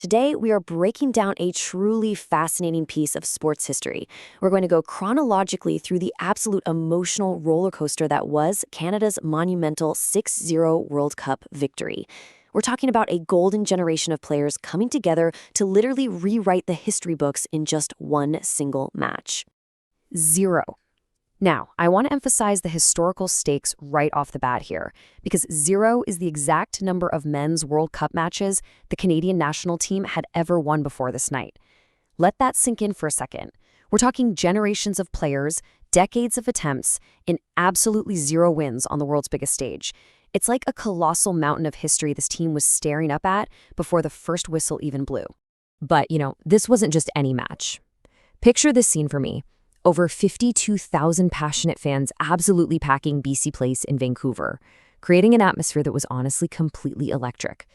Today, we are breaking down a truly fascinating piece of sports history. We're going to go chronologically through the absolute emotional roller coaster that was Canada's monumental 6-0 World Cup victory. We're talking about a golden generation of players coming together to literally rewrite the history books in just one single match. 0. Now, I want to emphasize the historical stakes right off the bat here, because 0 is the exact number of men's World Cup matches the Canadian national team had ever won before this night. Let that sink in for a second. We're talking generations of players, decades of attempts, and absolutely 0 wins on the world's biggest stage. It's like a colossal mountain of history this team was staring up at before the first whistle even blew. But, this wasn't just any match. Picture this scene for me. Over 52,000 passionate fans absolutely packing BC Place in Vancouver, creating an atmosphere that was honestly completely electric.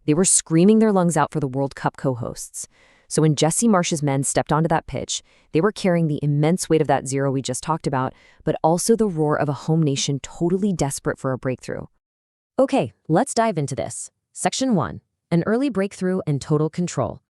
They were screaming their lungs out for the World Cup co-hosts. So when Jesse Marsch's men stepped onto that pitch, they were carrying the immense weight of that 0 we just talked about, but also the roar of a home nation totally desperate for a breakthrough. Okay, let's dive into this. Section 1. An early breakthrough and total control.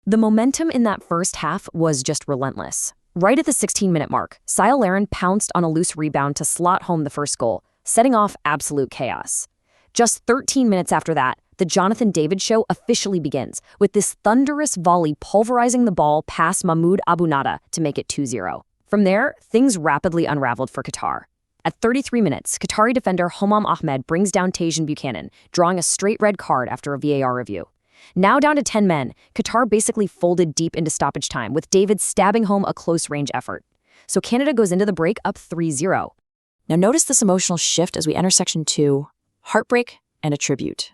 The momentum in that first half was just relentless. Right at the 16-minute mark, Cyle Larin pounced on a loose rebound to slot home the first goal, setting off absolute chaos. Just 13 minutes after that, the Jonathan David show officially begins, with this thunderous volley pulverizing the ball past Mahmoud Abunada to make it 2-0. From there, things rapidly unraveled for Qatar. At 33 minutes, Qatari defender Homam Ahmed brings down Tajon Buchanan, drawing a straight red card after a VAR review. Now down to 10 men, Qatar basically folded deep into stoppage time, with David stabbing home a close-range effort. So Canada goes into the break up 3-0. Now notice this emotional shift as we enter Section 2, heartbreak and a tribute.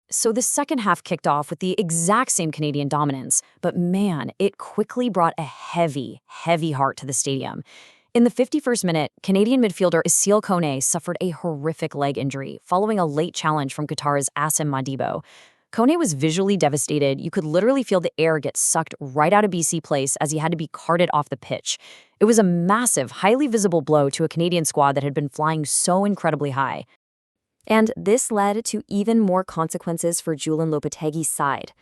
So the second half kicked off with the exact same Canadian dominance, but man, it quickly brought a heavy, heavy heart to the stadium. In the 51st minute, Canadian midfielder Ismaël Koné suffered a horrific leg injury following a late challenge from Qatar's Assim Madibo. Koné was visually devastated. You could literally feel the air get sucked right out of BC Place as he had to be carted off the pitch. It was a massive, highly visible blow to a Canadian squad that had been flying so incredibly high. And this led to even more consequences for Julen Lopetegui's side.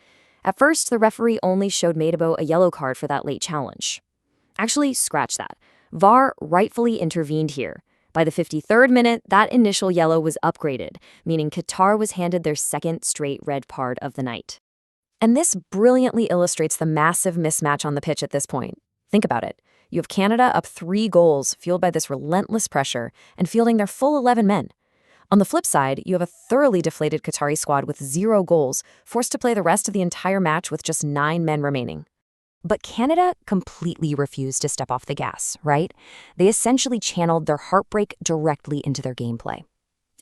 At first, the referee only showed Madibo a yellow card for that late challenge. Actually, scratch that. VAR rightfully intervened here. By the 53rd minute, that initial yellow was upgraded, meaning Qatar was handed their second straight red card of the night. And this brilliantly illustrates the massive mismatch on the pitch at this point. Think about it. You have Canada up 3 goals, fueled by this relentless pressure, and fielding their full 11 men. On the flip side, you have a thoroughly deflated Qatari squad with 0 goals, forced to play the rest of the entire match with just 9 men remaining. But Canada completely refused to step off the gas, right? They essentially channeled their heartbreak directly into their gameplay.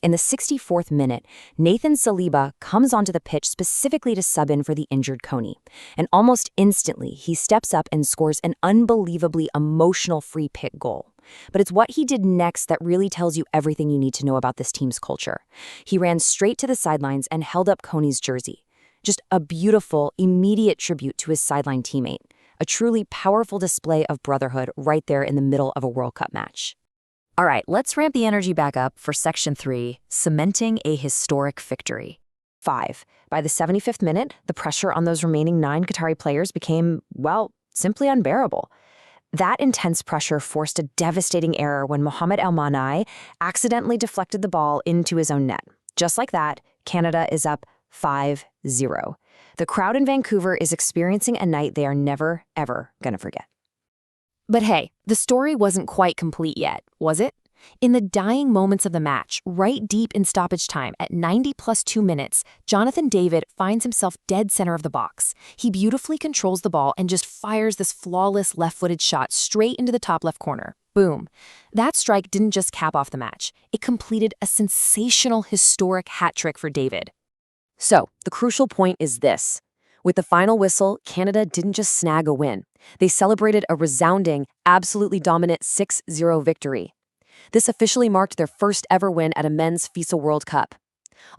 In the 64th minute, Nathan Saliba comes onto the pitch specifically to sub in for the injured Koné. And almost instantly, he steps up and scores an unbelievably emotional free kick goal. But it's what he did next that really tells you everything you need to know about this team's culture. He ran straight to the sidelines and held up Koné's jersey. Just a beautiful, immediate tribute to his sideline teammate. A truly powerful display of brotherhood right there in the middle of a World Cup match. All right, let's ramp the energy back up for Section 3, cementing a historic victory. 5. By the 75th minute, the pressure on those remaining 9 Qatari players became, simply unbearable. That intense pressure forced a devastating error when Mohamed El Manai accidentally deflected the ball into his own net. Just like that, Canada is up 5-0. The crowd in Vancouver is experiencing a night they are never, ever gonna forget. But hey, the story wasn't quite complete yet, was it? In the dying moments of the match, right deep in stoppage time at 90 plus 2 minutes, Jonathan David finds himself dead center of the box. He beautifully controls the ball and just fires this flawless left-footed shot straight into the top left corner. Boom. That strike didn't just cap off the match. It completed a sensational, historic hat trick for David. So, the crucial point is this. With the final whistle, Canada didn't just snag a win. They celebrated a resounding, absolutely dominant 6-0 victory. This officially marked their first ever win at a men's FIFA World Cup.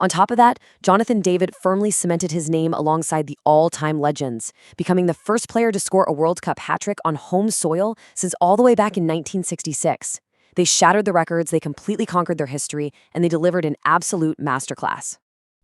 On top of that, Jonathan David firmly cemented his name alongside the all-time legends, becoming the first player to score a World Cup hat-trick on home soil since all the way back in 1966. They shattered the records, they completely conquered their history, and they delivered an absolute masterclass.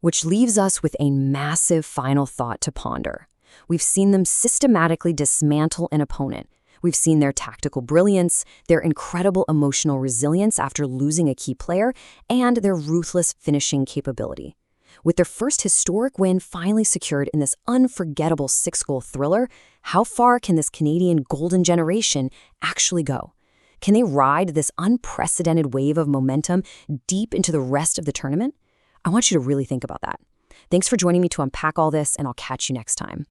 Which leaves us with a massive final thought to ponder. We've seen them systematically dismantle an opponent. We've seen their tactical brilliance, their incredible emotional resilience after losing a key player, and their ruthless finishing capability. With their first historic win finally secured in this unforgettable 6-goal thriller, how far can this Canadian golden generation actually go? Can they ride this unprecedented wave of momentum deep into the rest of the tournament? I want you to really think about that. Thanks for joining me to unpack all this, and I'll catch you next time.